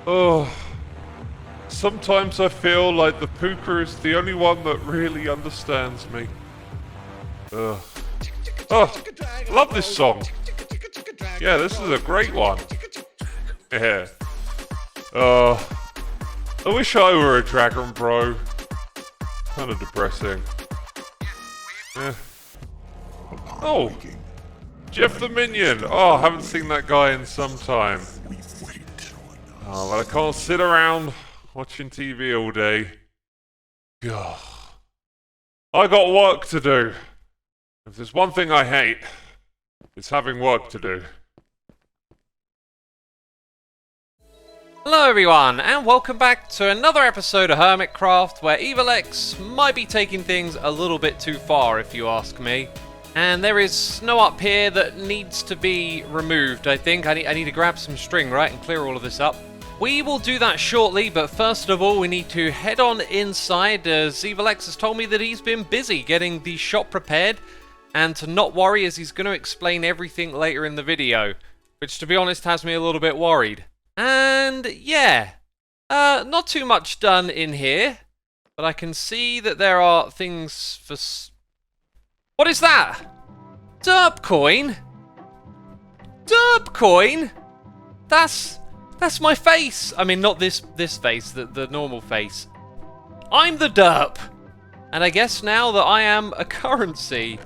Oh, sometimes I feel like the puka is the only one that really understands me. Ugh. Oh, love this song. Yeah, this is a great one. Yeah. I wish I were a dragon, bro. Kind of depressing. Yeah. Oh, Jeff the Minion. Oh, I haven't seen that guy in some time. Oh, but I can't sit around watching TV all day. God. I got work to do. If there's one thing I hate, it's having work to do. Hello everyone, and welcome back to another episode of Hermitcraft, where EvilX might be taking things a little bit too far, if you ask me. And there is snow up here that needs to be removed, I think. I need to grab some string, right, and clear all of this up. We will do that shortly, but first of all we need to head on inside, as EvilX has told me that he's been busy getting the shop prepared, and to not worry, as he's going to explain everything later in the video, which to be honest has me a little bit worried. And yeah, not too much done in here, but I can see that there are things for... What is that? Derpcoin? Derpcoin? That's my face. I mean, not this face, the normal face. I'm the derp. And I guess now that I am a currency.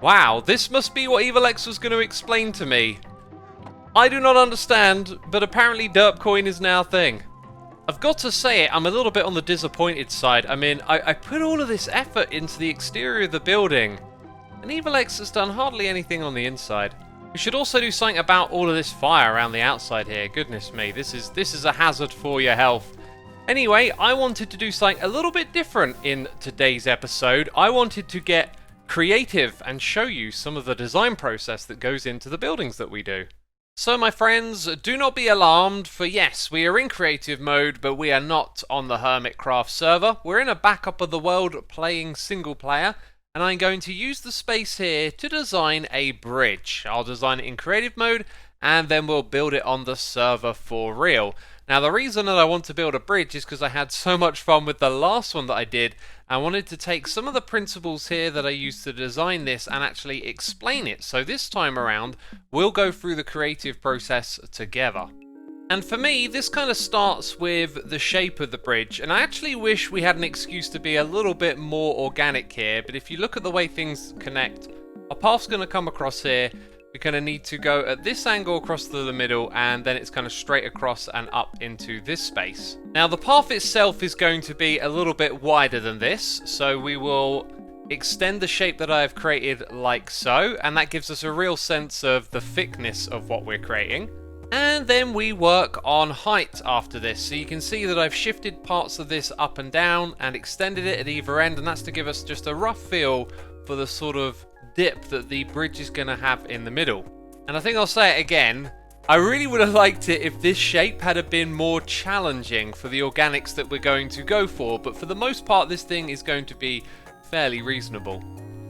Wow, this must be what EvilX was going to explain to me. I do not understand, but apparently Derpcoin is now a thing. I've got to say it, I'm a little bit on the disappointed side. I mean, I put all of this effort into the exterior of the building, and EvilX has done hardly anything on the inside. We should also do something about all of this fire around the outside here. Goodness me, this is a hazard for your health. Anyway, I wanted to do something a little bit different in today's episode. I wanted to get creative and show you some of the design process that goes into the buildings that we do. So my friends, do not be alarmed, for yes, we are in creative mode, but we are not on the Hermitcraft server. We're in a backup of the world playing single player, and I'm going to use the space here to design a bridge. I'll design it in creative mode, and then we'll build it on the server for real. Now the reason that I want to build a bridge is because I had so much fun with the last one that I did. I wanted to take some of the principles here that I used to design this and actually explain it. So this time around, we'll go through the creative process together. And for me, this kind of starts with the shape of the bridge, and I actually wish we had an excuse to be a little bit more organic here, but if you look at the way things connect, our path's going to come across here. We're going to need to go at this angle across to the middle, and then it's kind of straight across and up into this space. Now the path itself is going to be a little bit wider than this, so we will extend the shape that I have created like so, and that gives us a real sense of the thickness of what we're creating. And then we work on height after this, so you can see that I've shifted parts of this up and down and extended it at either end, and that's to give us just a rough feel for the sort of dip that the bridge is going to have in the middle. And I think I'll say it again, I really would have liked it if this shape had been more challenging for the organics that we're going to go for, but for the most part this thing is going to be fairly reasonable.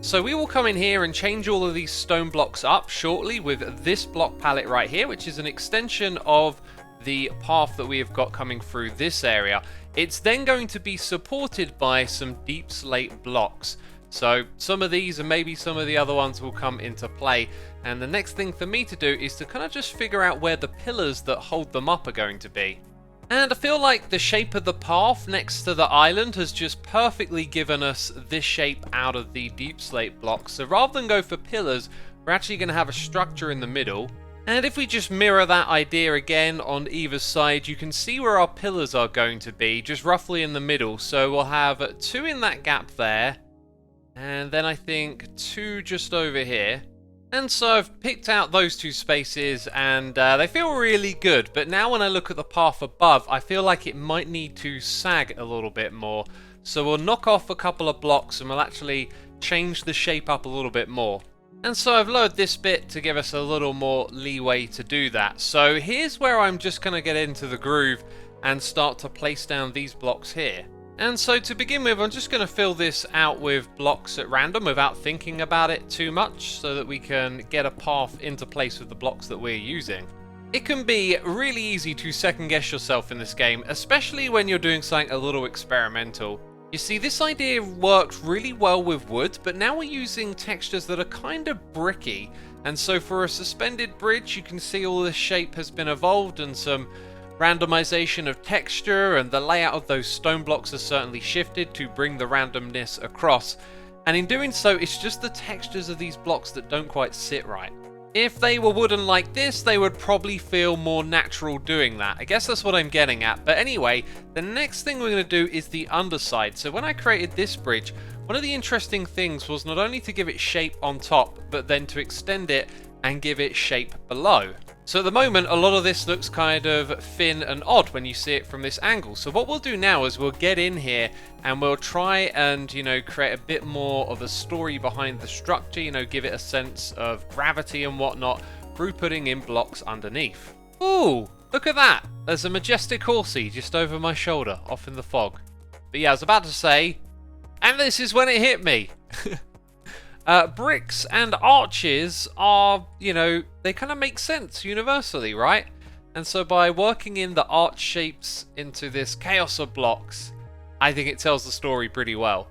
So we will come in here and change all of these stone blocks up shortly with this block palette right here, which is an extension of the path that we have got coming through this area. It's then going to be supported by some deep slate blocks. So some of these and maybe some of the other ones will come into play, and the next thing for me to do is to kind of just figure out where the pillars that hold them up are going to be. And I feel like the shape of the path next to the island has just perfectly given us this shape out of the deep slate blocks. So rather than go for pillars, we're actually going to have a structure in the middle. And if we just mirror that idea again on either side, you can see where our pillars are going to be, just roughly in the middle. So we'll have 2 in that gap there, and then I think 2 just over here. And so I've picked out those 2 spaces, and they feel really good. But now when I look at the path above, I feel like it might need to sag a little bit more. So we'll knock off a couple of blocks and we'll actually change the shape up a little bit more. And so I've lowered this bit to give us a little more leeway to do that. So here's where I'm just going to get into the groove and start to place down these blocks here. And so to begin with, I'm just going to fill this out with blocks at random without thinking about it too much, so that we can get a path into place with the blocks that we're using. It can be really easy to second guess yourself in this game, especially when you're doing something a little experimental. You see, this idea worked really well with wood, but now we're using textures that are kind of bricky. And so for a suspended bridge, you can see all this shape has been evolved and some randomization of texture, and the layout of those stone blocks has certainly shifted to bring the randomness across. And in doing so, it's just the textures of these blocks that don't quite sit right. If they were wooden like this, they would probably feel more natural doing that. I guess that's what I'm getting at. But anyway, the next thing we're going to do is the underside. So when I created this bridge, one of the interesting things was not only to give it shape on top, but then to extend it and give it shape below. So at the moment, a lot of this looks kind of thin and odd when you see it from this angle. So what we'll do now is we'll get in here and we'll try and, create a bit more of a story behind the structure, give it a sense of gravity and whatnot through putting in blocks underneath. Ooh, look at that. There's a majestic horsey just over my shoulder, off in the fog. But yeah, I was about to say, and this is when it hit me. Bricks and arches are, they kind of make sense universally, right? And so by working in the arch shapes into this chaos of blocks, I think it tells the story pretty well.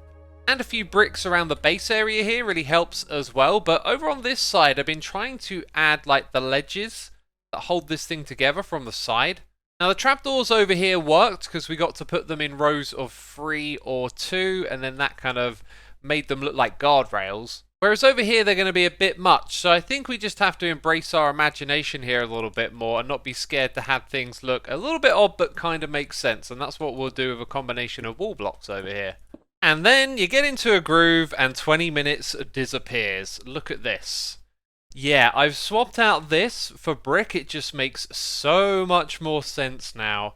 And a few bricks around the base area here really helps as well. But over on this side, I've been trying to add like the ledges that hold this thing together from the side. Now the trapdoors over here worked because we got to put them in rows of 3 or 2, and then that kind of made them look like guardrails. Whereas over here they're going to be a bit much, so I think we just have to embrace our imagination here a little bit more and not be scared to have things look a little bit odd but kind of make sense, and that's what we'll do with a combination of wall blocks over here. And then you get into a groove and 20 minutes disappears. Look at this. Yeah, I've swapped out this for brick. It just makes so much more sense now.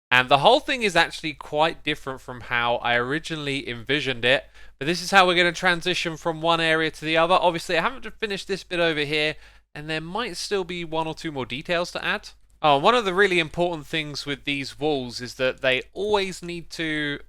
And the whole thing is actually quite different from how I originally envisioned it. But this is how we're going to transition from one area to the other. Obviously, I haven't finished this bit over here, and there might still be 1 or 2 more details to add. Oh, one of the really important things with these walls is that they always need to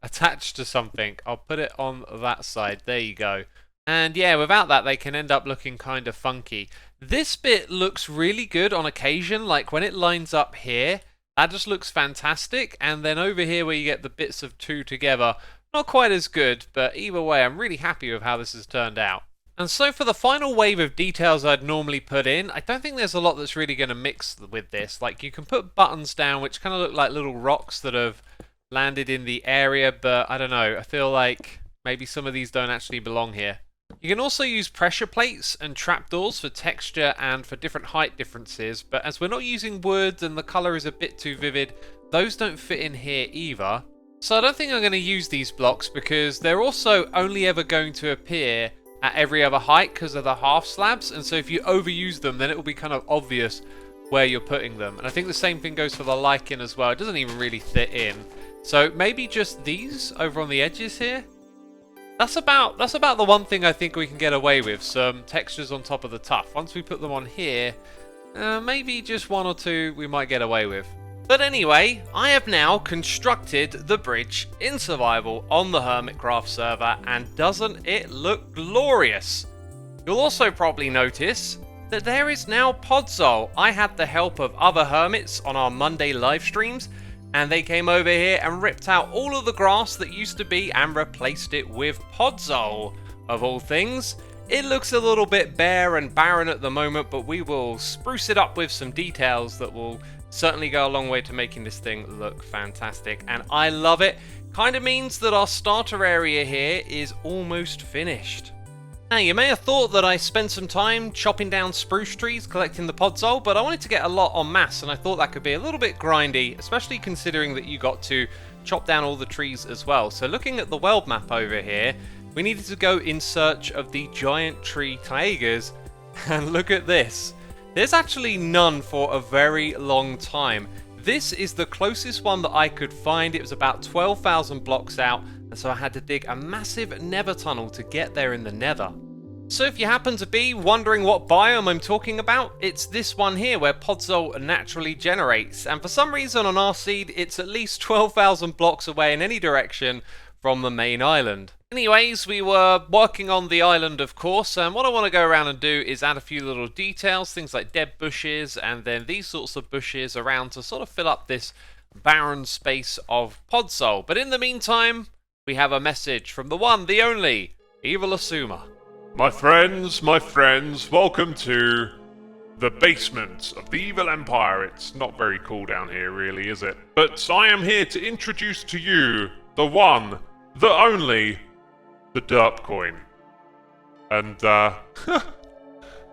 attach to something. I'll put it on that side. There you go. And yeah, without that, they can end up looking kind of funky. This bit looks really good on occasion, like when it lines up here. That just looks fantastic. And then over here where you get the bits of 2 together, not quite as good, but either way, I'm really happy with how this has turned out. And so for the final wave of details I'd normally put in, I don't think there's a lot that's really going to mix with this. Like, you can put buttons down, which kind of look like little rocks that have landed in the area, but I don't know. I feel like maybe some of these don't actually belong here. You can also use pressure plates and trapdoors for texture and for different height differences, but as we're not using wood and the colour is a bit too vivid, those don't fit in here either. So I don't think I'm going to use these blocks because they're also only ever going to appear at every other height because of the half slabs, and so if you overuse them then it will be kind of obvious where you're putting them. And I think the same thing goes for the lichen as well. It doesn't even really fit in. So maybe just these over on the edges here. That's about the one thing I think we can get away with, some textures on top of the tuff. Once we put them on here, maybe just 1 or 2 we might get away with. But anyway, I have now constructed the bridge in survival on the Hermitcraft server, and doesn't it look glorious? You'll also probably notice that there is now Podzol. I had the help of other hermits on our Monday live streams, and they came over here and ripped out all of the grass that used to be and replaced it with Podzol, of all things. It looks a little bit bare and barren at the moment, but we will spruce it up with some details that will certainly go a long way to making this thing look fantastic, and I love it. Kind of means that our starter area here is almost finished. Now, you may have thought that I spent some time chopping down spruce trees collecting the Podzol, but I wanted to get a lot en masse, and I thought that could be a little bit grindy, especially considering that you got to chop down all the trees as well. So looking at the world map over here, we needed to go in search of the giant tree taigers, and look at this. There's actually none for a very long time. This is the closest one that I could find. It was about 12,000 blocks out, and so I had to dig a massive nether tunnel to get there in the nether. So if you happen to be wondering what biome I'm talking about, it's this one here where Podzol naturally generates, and for some reason on our seed it's at least 12,000 blocks away in any direction from the main island. Anyways, we were working on the island, of course, and what I want to go around and do is add a few little details, things like dead bushes, and then these sorts of bushes around to sort of fill up this barren space of Podzol. But in the meantime, we have a message from the one, the only, Evil Xisuma. My friends, welcome to the basement of the evil empire. It's not very cool down here, really, is it? But I am here to introduce to you the one, the only, the Derpcoin. And, that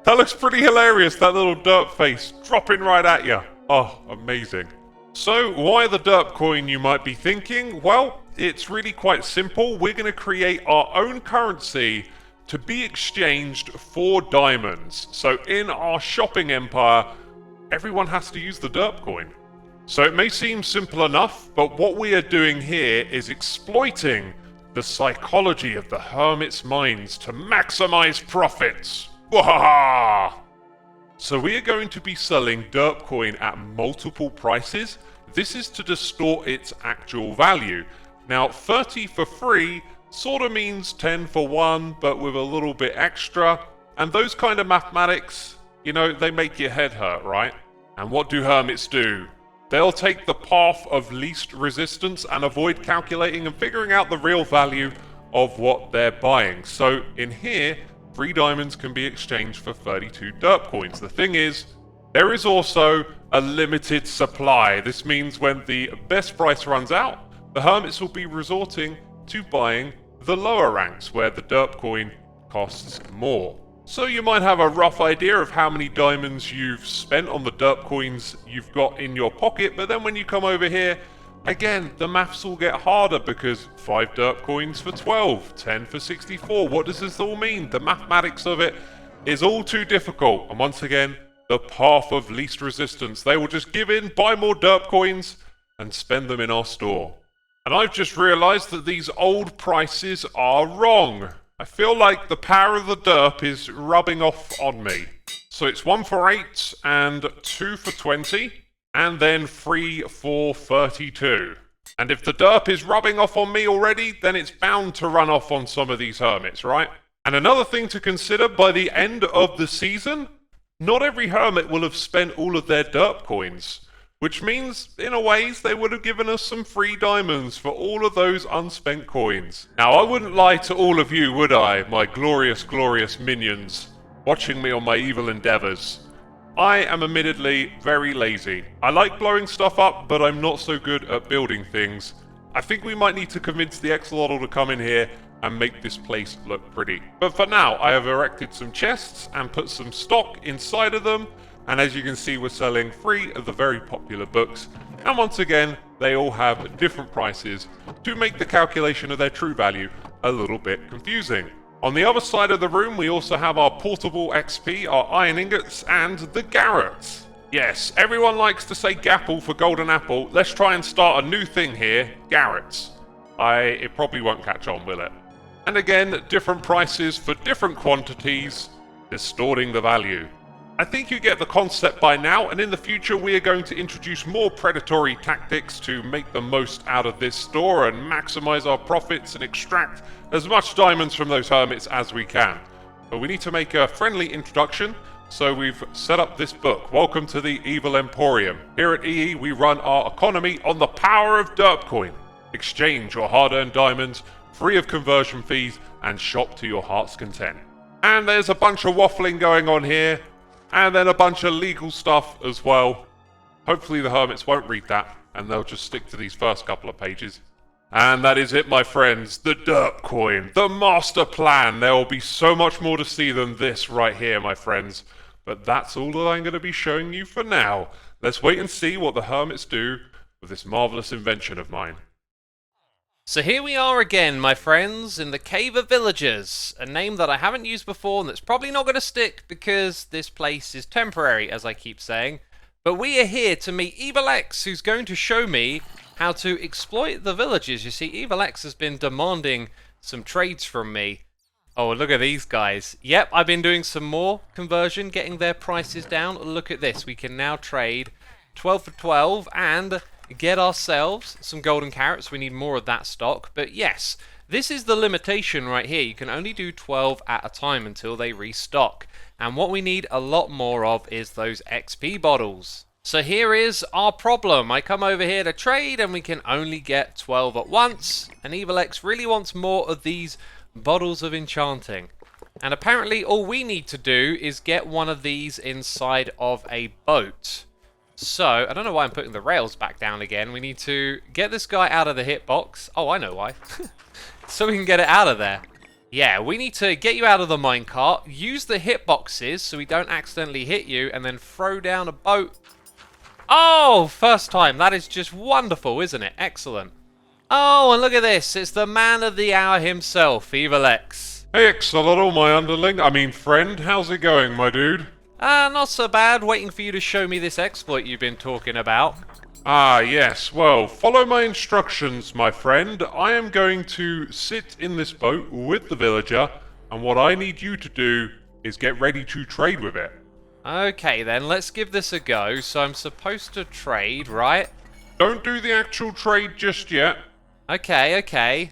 looks pretty hilarious, that little derp face dropping right at you. Oh, amazing. So, why the Derpcoin, you might be thinking? Well, it's really quite simple. We're going to create our own currency to be exchanged for diamonds. So, in our shopping empire, everyone has to use the Derpcoin. So, it may seem simple enough, but what we are doing here is exploiting the psychology of the hermit's minds to maximize profits. Wahaha! So we are going to be selling Derpcoin at multiple prices. This is to distort its actual value. Now 30 for free sort of means 10 for 1, but with a little bit extra. And those kind of mathematics, you know, they make your head hurt, right? And what do hermits do? They'll take the path of least resistance and avoid calculating and figuring out the real value of what they're buying. So in here, 3 diamonds can be exchanged for 32 Derpcoins. The thing is, there is also a limited supply. This means when the best price runs out, the hermits will be resorting to buying the lower ranks where the Derpcoin costs more. So you might have a rough idea of how many diamonds you've spent on the Derpcoins you've got in your pocket, but then when you come over here, again, the maths will get harder because 5 Derpcoins for 12, 10 for 64. What does this all mean? The mathematics of it is all too difficult. And once again, the path of least resistance. They will just give in, buy more Derpcoins, and spend them in our store. And I've just realized that these old prices are wrong. I feel like the power of the derp is rubbing off on me. So it's 1 for 8 and 2 for 20, and then 3 for 32. And if the derp is rubbing off on me already, then it's bound to run off on some of these hermits, right? And another thing to consider, by the end of the season, not every hermit will have spent all of their Derpcoins. Which means, in a ways, they would have given us some free diamonds for all of those unspent coins. Now, I wouldn't lie to all of you, would I, my glorious, glorious minions, watching me on my evil endeavors. I am admittedly very lazy. I like blowing stuff up, but I'm not so good at building things. I think we might need to convince the Axolotl to come in here and make this place look pretty. But for now, I have erected some chests and put some stock inside of them. And as you can see, we're selling 3 of the very popular books. And once again, they all have different prices to make the calculation of their true value a little bit confusing. On the other side of the room, we also have our portable XP, our iron ingots, and the garrets. Yes, everyone likes to say gapple for golden apple. Let's try and start a new thing here, garrets. It probably won't catch on, will it? And again, different prices for different quantities, distorting the value. I think you get the concept by now, and in the future we are going to introduce more predatory tactics to make the most out of this store and maximize our profits and extract as much diamonds from those hermits as we can. But we need to make a friendly introduction, so we've set up this book. Welcome to the Evil Emporium. Here at EE we run our economy on the power of Derpcoin. Exchange your hard-earned diamonds, free of conversion fees, and shop to your heart's content. And there's a bunch of waffling going on here. And then a bunch of legal stuff as well. Hopefully the hermits won't read that, and they'll just stick to these first couple of pages. And that is it, my friends. The Derpcoin. The master plan. There will be so much more to see than this right here, my friends. But that's all that I'm going to be showing you for now. Let's wait and see what the hermits do with this marvelous invention of mine. So here we are again, my friends, in the Cave of Villagers, a name that I haven't used before and that's probably not going to stick because this place is temporary, as I keep saying. But we are here to meet Evil X, who's going to show me how to exploit the villagers. You see, Evil X has been demanding some trades from me. Oh, look at these guys. Yep, I've been doing some more conversion, getting their prices down. Look at this. We can now trade 12 for 12 and get ourselves some golden carrots. We need more of that stock. But yes, This is the limitation right here. You can only do 12 at a time until they restock. And what we need a lot more of is those XP bottles. So here is our problem. I come over here to trade and we can only get 12 at once. And EvilX really wants more of these bottles of enchanting. And apparently all we need to do is get one of these inside of a boat. So, I don't know why I'm putting the rails back down again. We need to get this guy out of the hitbox. Oh, I know why. So we can get it out of there. Yeah, we need to get you out of the minecart, use the hitboxes so we don't accidentally hit you, and then throw down a boat. Oh, first time. That is just wonderful, isn't it? Excellent. Oh, and look at this. It's the man of the hour himself, EvilX. Hey, Axolotl, my friend. How's it going, my dude? Not so bad. Waiting for you to show me this exploit you've been talking about. Ah, yes. Well, follow my instructions, my friend. I am going to sit in this boat with the villager, and what I need you to do is get ready to trade with it. Okay, then. Let's give this a go. So I'm supposed to trade, right? Don't do the actual trade just yet. Okay, okay.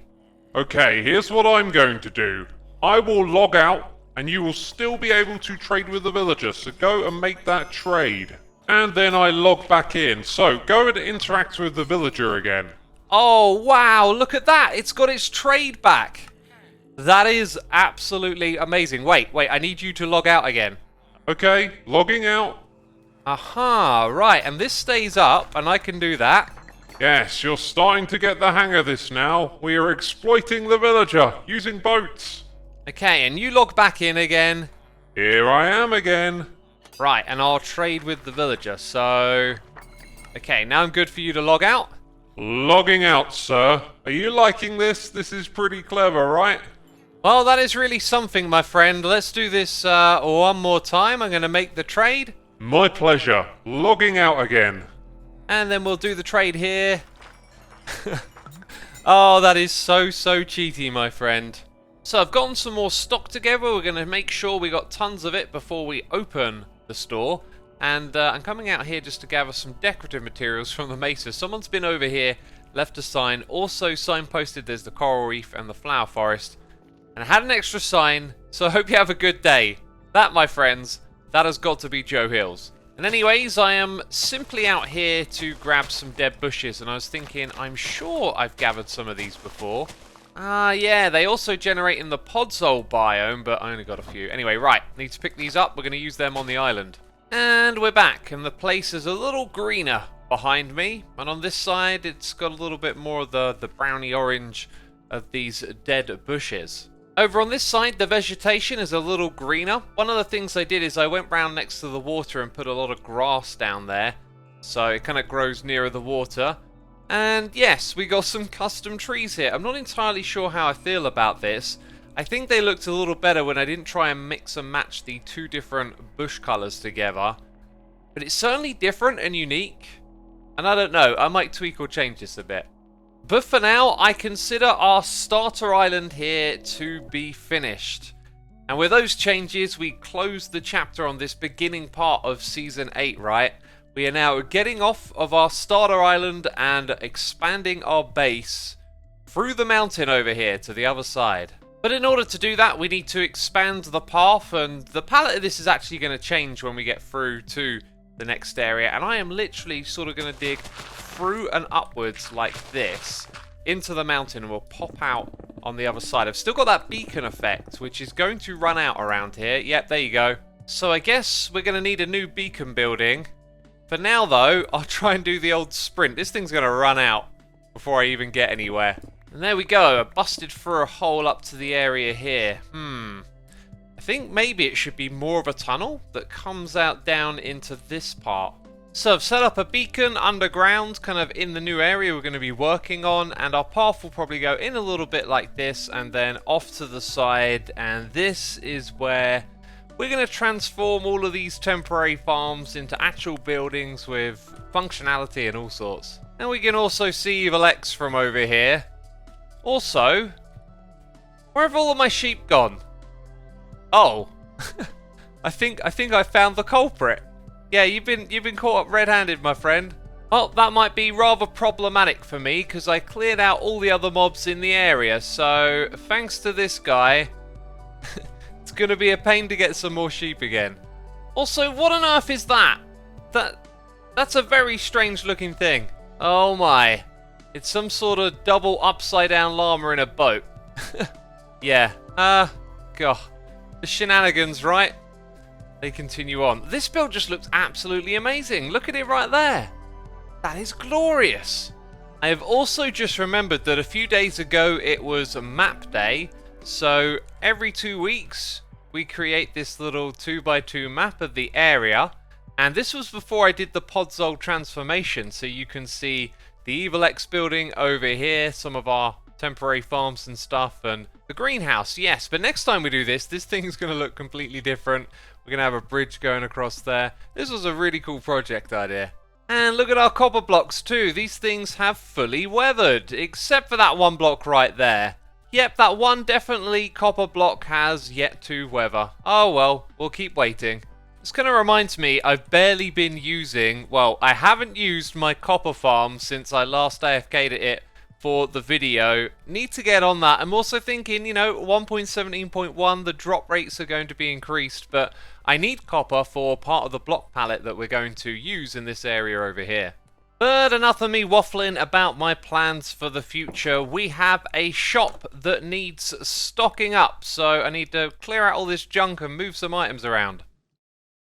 Okay, here's what I'm going to do. I will log out, and you will still be able to trade with the villager, so go and make that trade. And then I log back in, so go and interact with the villager again. Oh, wow, look at that. It's got its trade back. That is absolutely amazing. Wait, I need you to log out again. Okay, logging out. Aha, right, and this stays up, and I can do that. Yes, you're starting to get the hang of this now. We are exploiting the villager, using boats. Okay, and you log back in again. Here I am again. Right, and I'll trade with the villager, so... Okay, now I'm good for you to log out. Logging out, sir. Are you liking this? This is pretty clever, right? Well, that is really something, my friend. Let's do this one more time. I'm going to make the trade. My pleasure. Logging out again. And then we'll do the trade here. Oh, that is so cheaty, my friend. So I've gotten some more stock together. We're going to make sure we got tons of it before we open the store. And I'm coming out here just to gather some decorative materials from the mesa. Someone's been over here, left a sign. Also signposted there's the coral reef and the flower forest. And I had an extra sign, so I hope you have a good day. That, my friends, that has got to be Joe Hills. And anyways, I am simply out here to grab some dead bushes. And I was thinking, I'm sure I've gathered some of these before. Yeah, they also generate in the podzol biome, but I only got a few. Anyway, right, need to pick these up. We're going to use them on the island. And we're back, and the place is a little greener behind me. And on this side, it's got a little bit more of the browny orange of these dead bushes. Over on this side, the vegetation is a little greener. One of the things I did is I went round next to the water and put a lot of grass down there. So it kind of grows nearer the water. And yes, we got some custom trees here. I'm not entirely sure how I feel about this. I think they looked a little better when I didn't try and mix and match the two different bush colours together. But it's certainly different and unique. And I don't know, I might tweak or change this a bit. But for now, I consider our starter island here to be finished. And with those changes, we close the chapter on this beginning part of Season 8, right? We are now getting off of our starter island and expanding our base through the mountain over here to the other side. But in order to do that, we need to expand the path, and the palette of this is actually going to change when we get through to the next area. And I am literally sort of going to dig through and upwards like this into the mountain, and we'll pop out on the other side. I've still got that beacon effect, which is going to run out around here. Yep, there you go. So I guess we're going to need a new beacon building. For now, though, I'll try and do the old sprint. This thing's going to run out before I even get anywhere. And there we go. I busted through a hole up to the area here. I think maybe it should be more of a tunnel that comes out down into this part. So I've set up a beacon underground, kind of in the new area we're going to be working on, and our path will probably go in a little bit like this and then off to the side, and this is where we're going to transform all of these temporary farms into actual buildings with functionality and all sorts. And we can also see EvilX from over here. Also, where have all of my sheep gone? Oh, I think I found the culprit. Yeah, you've been caught up red-handed, my friend. Well, that might be rather problematic for me because I cleared out all the other mobs in the area. So thanks to this guy, it's going to be a pain to get some more sheep again. Also, what on earth is that? That's a very strange looking thing. Oh my. It's some sort of double upside down llama in a boat. Yeah. God. The shenanigans, right? They continue on. This build just looks absolutely amazing. Look at it right there. That is glorious. I have also just remembered that a few days ago it was map day. So every 2 weeks we create this little 2x2 map of the area. And this was before I did the Podzol transformation. So you can see the Evil X building over here, some of our temporary farms and stuff, and the greenhouse, yes. But next time we do this thing's going to look completely different. We're going to have a bridge going across there. This was a really cool project idea. And look at our copper blocks too. These things have fully weathered, except for that one block right there. Yep, that one definitely copper block has yet to weather. Oh well, we'll keep waiting. This kind of reminds me, I've barely been using, well, I haven't used my copper farm since I last AFK'd it for the video. Need to get on that. I'm also thinking, you know, 1.17.1, the drop rates are going to be increased, but I need copper for part of the block palette that we're going to use in this area over here. But enough of me waffling about my plans for the future. We have a shop that needs stocking up, so I need to clear out all this junk and move some items around.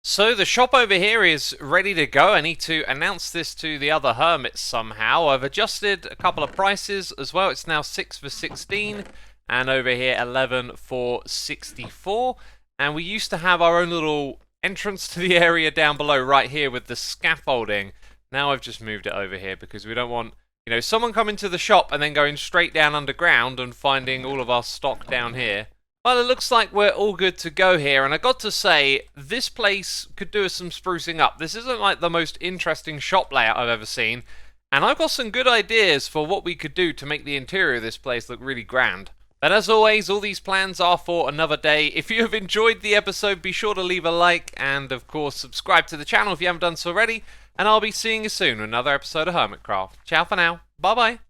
So the shop over here is ready to go. I need to announce this to the other hermits somehow. I've adjusted a couple of prices as well. It's now 6 for 16 and over here 11 for 64. And we used to have our own little entrance to the area down below right here with the scaffolding. Now I've just moved it over here because we don't want, you know, someone coming to the shop and then going straight down underground and finding all of our stock down here. Well, it looks like we're all good to go here, and I got to say, this place could do with some sprucing up. This isn't like the most interesting shop layout I've ever seen, and I've got some good ideas for what we could do to make the interior of this place look really grand. But as always, all these plans are for another day. If you have enjoyed the episode, be sure to leave a like, and of course, subscribe to the channel if you haven't done so already, and I'll be seeing you soon with another episode of Hermitcraft. Ciao for now. Bye-bye.